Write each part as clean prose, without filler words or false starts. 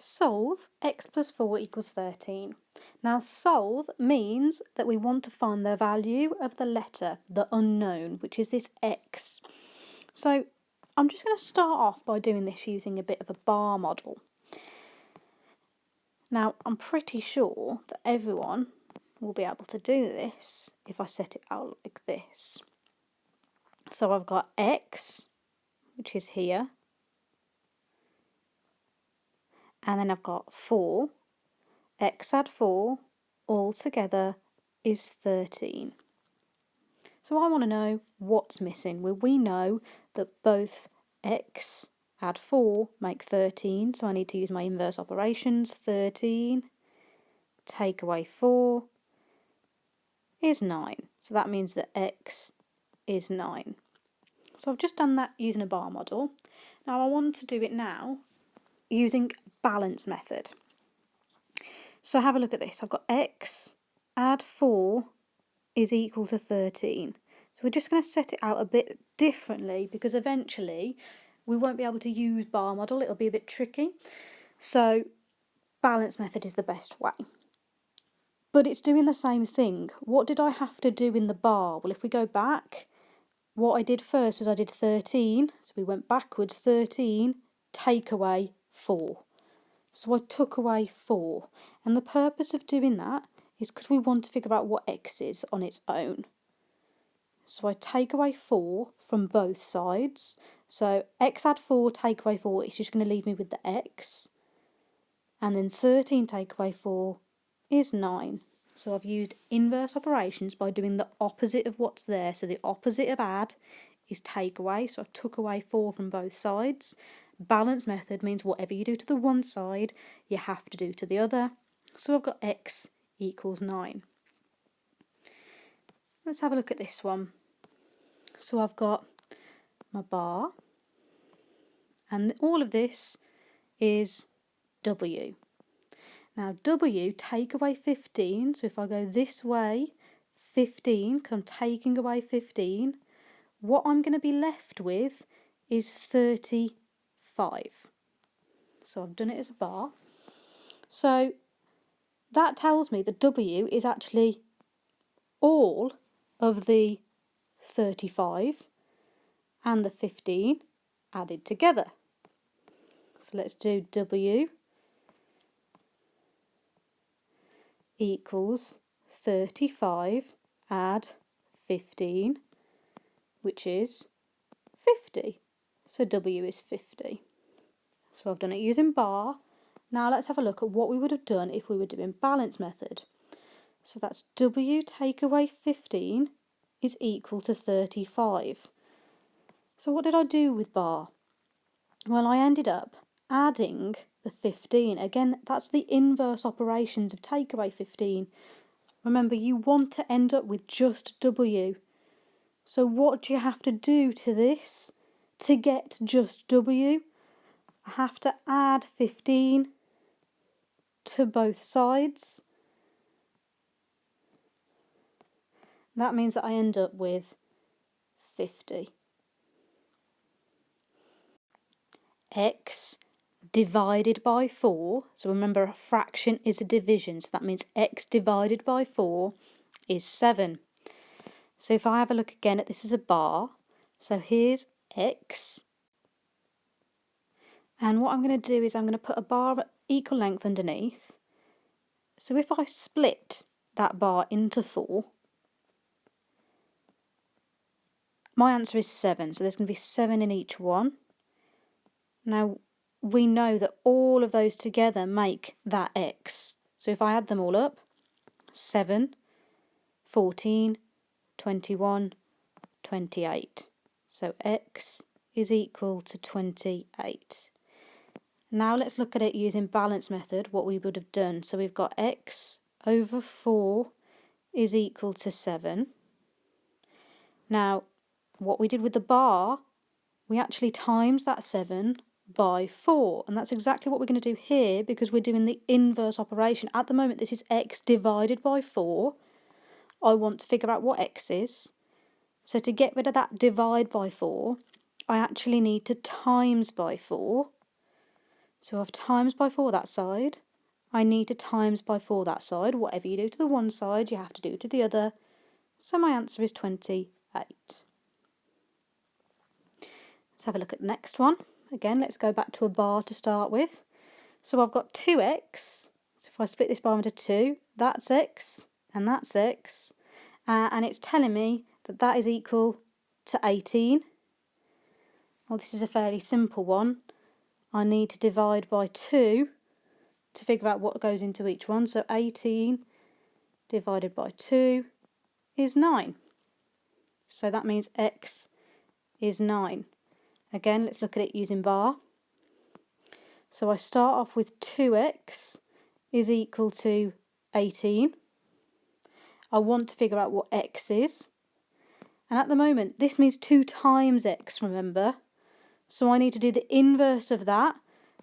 Solve x plus 4 equals 13. Now solve means that we want to find the value of the letter, the unknown, which is this x. So I'm just going to start off by doing this using a bit of a bar model. Now I'm pretty sure that everyone will be able to do this if I set it out like this. So I've got x, which is here, and then I've got 4. X add 4 all together is 13. So I want to know what's missing. Well, we know that both x add 4 make 13, so I need to use my inverse operations. 13 take away 4 is 9. So that means that x is 9. So I've just done that using a bar model. Now I want to do it now using balance method. So have a look at this. I've got x add 4 is equal to 13. So we're just going to set it out a bit differently because eventually we won't be able to use bar model. It'll be a bit tricky. So balance method is the best way. But it's doing the same thing. What did I have to do in the bar? Well, if we go back, what I did first was I did 13. So we went backwards, 13, take away 4. So I took away 4. And the purpose of doing that is because we want to figure out what x is on its own. So I take away 4 from both sides. So x add 4, take away 4, it's just going to leave me with the x. And then 13 take away 4 is 9. So I've used inverse operations by doing the opposite of what's there. So the opposite of add is take away. So I took away 4 from both sides. Balance method means whatever you do to the one side, you have to do to the other. So I've got x equals 9. Let's have a look at this one. So I've got my bar, and all of this is w. Now w, take away 15, so if I go this way, 15, because I'm taking away 15, what I'm going to be left with is 35. So I've done it as a bar. So that tells me that w is actually all of the 35 and the 15 added together. So let's do w equals 35 add 15, which is 50. So w is 50. So I've done it using bar. Now let's have a look at what we would have done if we were doing balance method. So that's w take away 15 is equal to 35. So what did I do with bar? Well, I ended up adding the 15. Again, that's the inverse operations of take away 15. Remember, you want to end up with just w. So what do you have to do to this to get just w? I have to add 15 to both sides. That means that I end up with 50. X divided by 4, so remember a fraction is a division, so that means x divided by 4 is 7. So if I have a look again at this as a bar, so here's x, and what I'm going to do is I'm going to put a bar of equal length underneath. So if I split that bar into 4, my answer is 7, so there's going to be 7 in each one. Now we know that all of those together make that x. So if I add them all up, 7, 14, 21, 28. So x is equal to 28. Now let's look at it using balance method, what we would have done. So we've got x over 4 is equal to 7. Now what we did with the bar, we actually times that 7 by 4, and that's exactly what we're going to do here because we're doing the inverse operation. At the moment this is x divided by 4. I want to figure out what x is. So to get rid of that divide by 4, I actually need to times by 4. So I've times by 4 that side. I need to times by 4 that side. Whatever you do to the one side, you have to do to the other. So my answer is 28. Let's have a look at the next one. Again, let's go back to a bar to start with. So I've got 2x. So if I split this bar into 2, that's x and that's x. And it's telling me that that is equal to 18. Well, this is a fairly simple one. I need to divide by 2 to figure out what goes into each one. So 18 divided by 2 is 9. So that means x is 9. Again, let's look at it using bar. So I start off with 2x is equal to 18. I want to figure out what x is. And at the moment, this means 2 times x, remember? So I need to do the inverse of that,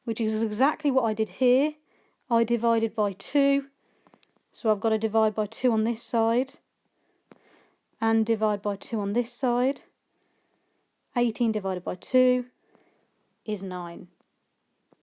which is exactly what I did here. I divided by 2. So I've got to divide by 2 on this side and divide by 2 on this side. 18 divided by 2 is 9.